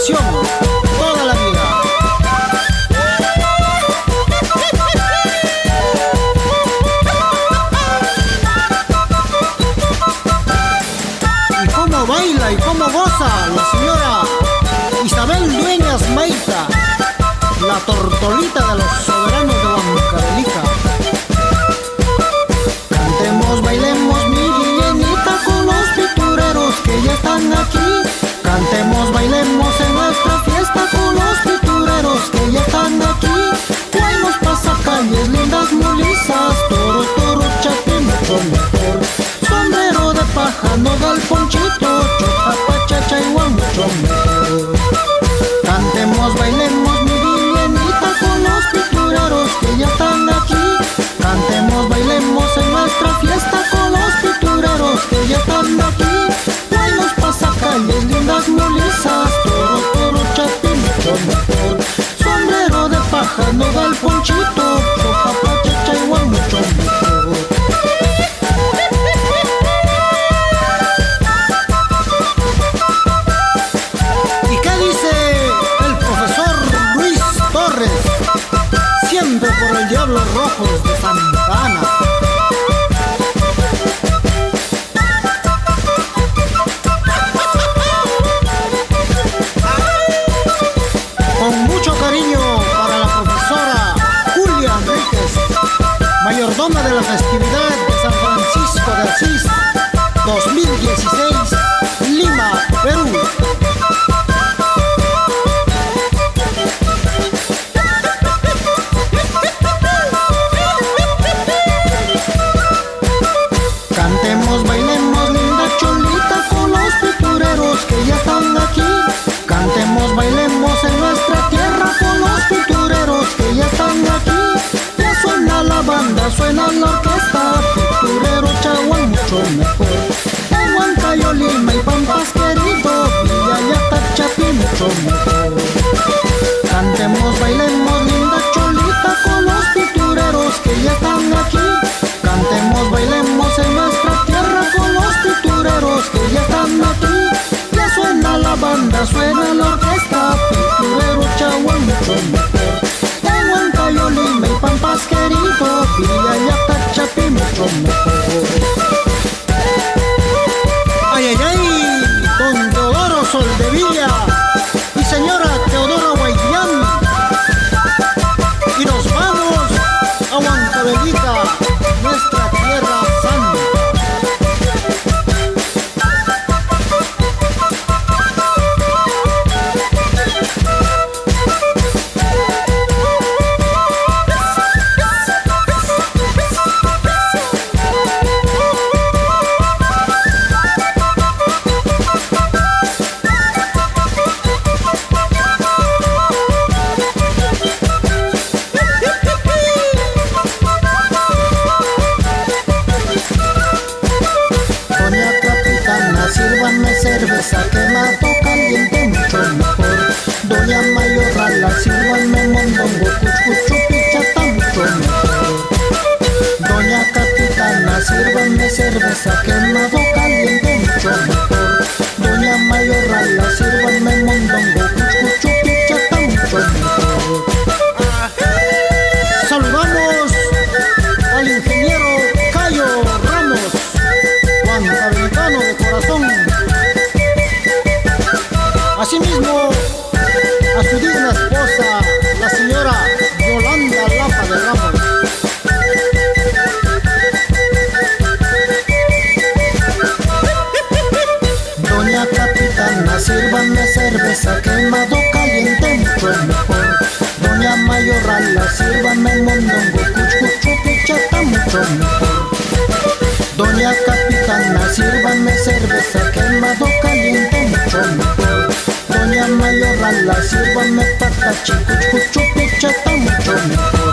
tradición toda la vida. Y cómo baila y cómo goza la señora Isabel Dueñas Maita, la tortolita de los soberanos de Huancavelica. Cantemos, bailemos mi villenita con los pitureros que ya están aquí. Cantemos, bailemos en nuestra fiesta con los pitureros que ya están aquí. Buenos pasacalles, lindas mulisas, toro, toro, chapi, mucho mejor. Sombrero de paja, nogal, ponchito, chopa, chacha, igual mucho mejor. Cantemos, bailemos mi villenita con los pitureros que ya están aquí. Cantemos, bailemos en nuestra fiesta con los pitureros que ya están aquí. Buenos pasacalles, lindas mulisas, toro, toro, chapi, mucho mejor. Sombrero de paja, nogal, ponchito, chopa, chacha, igual mucho mejor. ¿Y qué dice el profesor Luis Torres? Siempre por el Diablo Rojos de Santa Ana. Con mucho cariño para la profesora Julia Enríquez, mayordoma de la festividad de San Francisco de Asís 2016, Lima, Perú. Cantemos, bailemos, linda cholita con los pitureros que ya están aquí. Cantemos, bailemos en nuestra tierra con los pitureros que ya están aquí. Ya suena la banda, suena la orquesta, piturero chaguán mucho mejor. En Huancayo, Lima y Pampas querido, Villayata, Chapi mucho mejor. Cantemos, bailemos, linda cholita con los pitureros que ya están aquí. Cantemos, bailemos en nuestra tierra con los pitureros que ya están aquí. Ya suena la banda, suena la orquesta, piturero chaguán mucho mejor. En Huancayo, Lima y Pampas querido, Villayata, Chapi mucho mejor. Ay, ay, ay, don Teodoro Soldevilla y señora Teodora Guayán. Y nos vamos a Huancavelica, nuestra tierra santa. Sírvanme cerveza quemado caliente mucho mejor. Doña Mayorrala, sírvanme mondongo, cuchuchu, pichata mucho mejor. Doña Capitana, sírvanme cerveza quemado caliente mucho mejor. Doña Mayorrala, sírvanme mondongo, cuchuchu, pichata mucho mejor. Saludamos al ingeniero Cayo Ramos, huancavelicano de corazón. Asimismo, a su digna esposa, la señora Yolanda Lapa de Ramos. Doña Capitana, sírvanme cerveza quemado caliente mucho mejor. Doña Mayorrala, sírvanme mondongo, cuchuchu, pichata mucho mejor. Doña Capitana, sírvanme cerveza quemado caliente mucho mejor. Doña Mayorrala, sírvanme patache, cuchuchu, pichata mucho mejor.